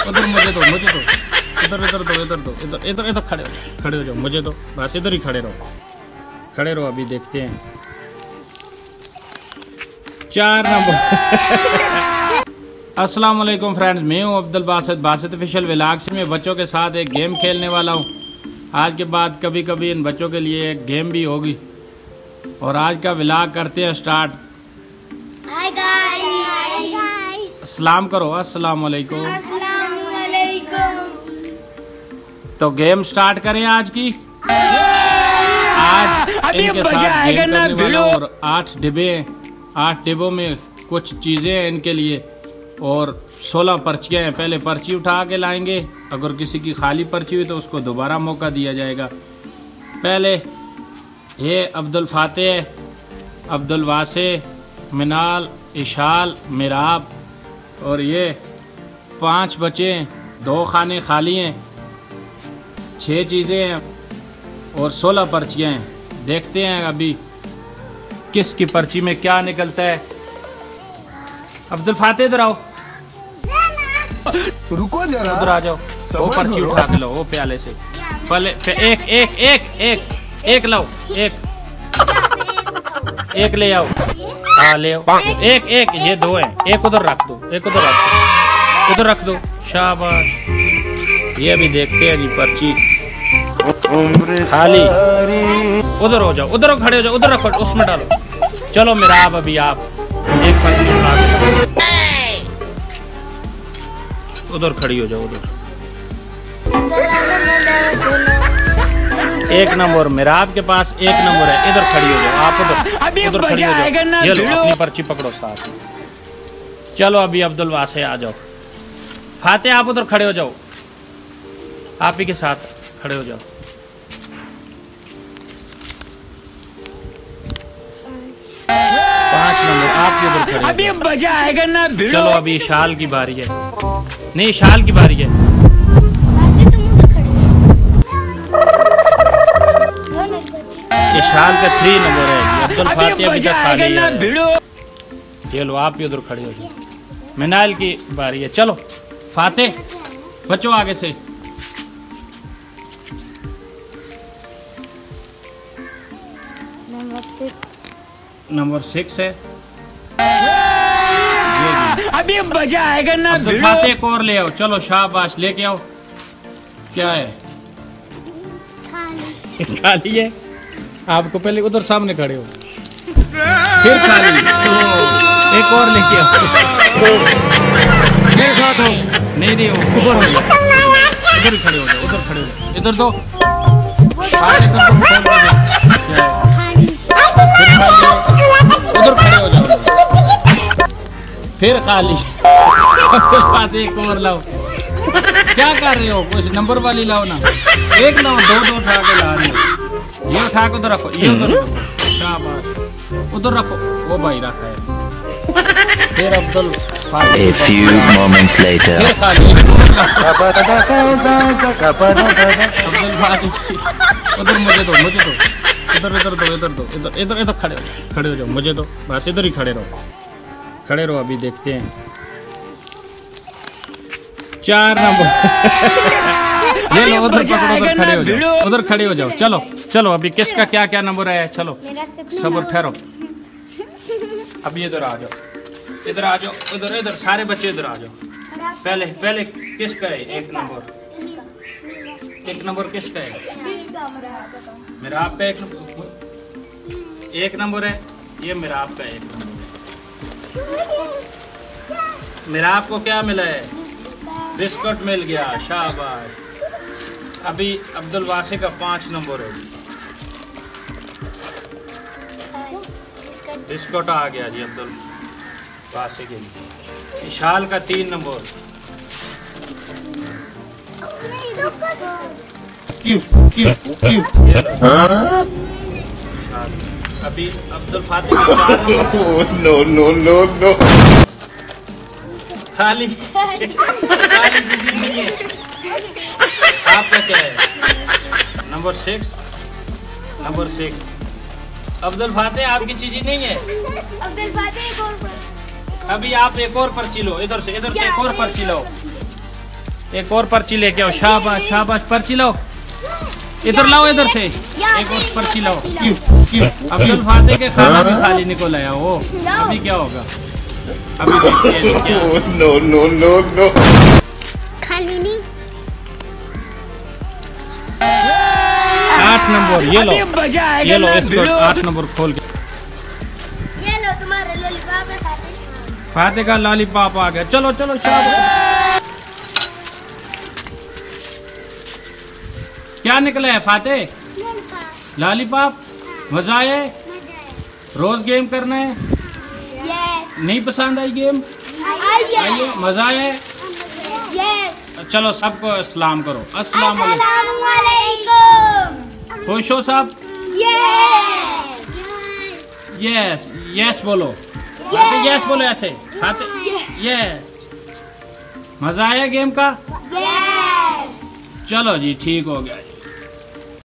उधर मुझे दो इधर खड़े हो जाओ, मुझे दो, बस इधर ही खड़े रहो। अभी देखते हैं 4 नंबर। अस्सलाम वालेकुम फ्रेंड्स, मैं हूं अब्दुल बासित ऑफिशियल व्लॉग से। मैं बच्चों के साथ एक गेम खेलने वाला हूं। आज के बाद कभी कभी इन बच्चों के लिए एक गेम भी होगी। और आज का व्लॉग करते हैं स्टार्ट। हाय गाइस, अस्सलाम करो, अस्सलाम वालेकुम। अस्सलाम वालेकुम। तो गेम स्टार्ट करें आज की। आज इनके साथ गेम करने वाला हूं। और 8 डिब्बों में कुछ चीज़ें हैं इनके लिए और 16 पर्चियाँ हैं। पहले पर्ची उठा के लाएंगे, अगर किसी की खाली पर्ची हुई तो उसको दोबारा मौका दिया जाएगा। पहले ये अब्दुल फातेह, अब्दुल वासे, मिनाल, इशाल, मिराब और ये 5 बचे हैं। 2 खाने खाली हैं, 6 चीज़ें हैं और 16 पर्चियाँ हैं। देखते हैं अभी किसकी पर्ची में क्या निकलता है। अब्दुल फातेह इधर आओ, रुको जरा, उधर आ जाओ। वो पर्ची उठा के लो, वो प्याले से पहले एक लाओ, एक ले आओ। हाँ ले आओ, एक ये 2 हैं। एक उधर रख दो, उधर रख दो। शाबाश। ये भी देखते हैं जी पर्ची खाली। उधर हो जाओ, उधर खड़े हो जाओ, उधर रखो, उसमें डालो। चलो मेरा आप अभी आप एक पर्ची उठा के उधर खड़ी हो जाओ। उधर 1 नंबर मेरा आपके पास 1 नंबर है। इधर खड़ी हो जाओ आप, उधर खड़ी हो जाओ। ये लो अपनी पर्ची पकड़ो साथ में। चलो अभी अब्दुल वासे आ जाओ। फातेह आप उधर खड़े हो जाओ, आप ही के साथ खड़े हो जाओ। 5 नंबर आपके उधर खड़े। अभी मजा आएगा ना। चलो अभी शाल की बारी है। नहीं, शाल की बारी है। ये शाल का 3 नंबर है। अब्दुल फातेह अभी तक खाली है। ये लो आप ही उधर खड़े हो जाओ। मिनाल की बारी है। चलो फातेह बच्चों आगे से। नंबर 6 है। अभी मजा आएगा ना। अब्दुल फातेह को और ले आओ। चलो शाबाश, लेके आओ। क्या है? खाली है। आपको पहले उधर सामने खड़े हो, फिर खाली। एक और लेके आओ। मेरे साथ हो। नहीं दे, इधर ही खड़े हो जाओ, उधर खड़े हो जाओ। इधर दो, उधर खड़े हो जाओ, फिर खाली। एक और लाओ। क्या कर रहे हो? कुछ नंबर वाली लाओ ना। एक लाओ, 2 उठा के ला रहे हो। ये उठा के उधर रखो, ये उधर रखो। शाबाश, उधर रखो। वो भाई रखा है। फिर Abdul A few moments later. फिर खाली। अब्दुल फातेह उधर मुझे दो, इधर खड़े हो जाओ। मुझे दो, बस इधर ही खड़े रहो। अभी देखते हैं 4 नंबर। ये लो, उधर पकड़ो, उधर खड़े हो जाओ। चलो अभी किसका क्या क्या नंबर है। चलो सब्र, ठहरो। अभी इधर आ जाओ, इधर सारे बच्चे इधर आ जाओ। पहले किसका है 1 नंबर? 1 नंबर किसका है? मेरा आपका 1 नंबर है। ये मेरा आपका 1 नंबर है। मेरा आपको क्या मिला है? बिस्कुट मिल गया। शाबाश। अभी अब्दुल वासे का 5 नंबर है। बिस्कुट आ गया जी अब्दुल वासे के लिए। इशाल का 3 नंबर। अभी अब्दुल फातेह का 4 नंबर। नो। खाली नहीं है। आपका क्या है? नंबर 6। अब्दुल फातेह आपकी चीज़ नहीं है। अब्दुल फातेह अभी आप एक और पर्ची लो, इधर से एक और पर्ची लो, एक और पर्ची लेके आओ। शाबाश शाबाश, पर्ची लो, इधर लाओ, इधर से एक और पर्ची लाओ। अब्दुल फाते के खाना भी खाली निकल आया वो। अभी क्या होगा, अभी देखते हैं क्या। No. खाली नहीं। 8 नंबर ये लो, अभी मजा आएगा ये लो, ना इसको भिड़ो। 8 नंबर खोल के। ये लो तुम्हारा लॉलीपॉप है फातिह। फाते का लॉलीपॉप आ गया। चलो चलो शाबाश। क्या निकला है फाते? लॉलीपॉप। मजा आया? रोज गेम करना है? यस। नहीं पसंद आई गेम? आइए, मजा आया? यस। चलो सबको अस्सलाम करो। अस्सलाम वालेकुम। अस्सलाम वालेकुम। खुश हो सब? यस। यस यस बोलो, फाते यस बोलो ऐसे। फाते यस। मजा आया गेम का? यस। चलो जी, ठीक हो गया।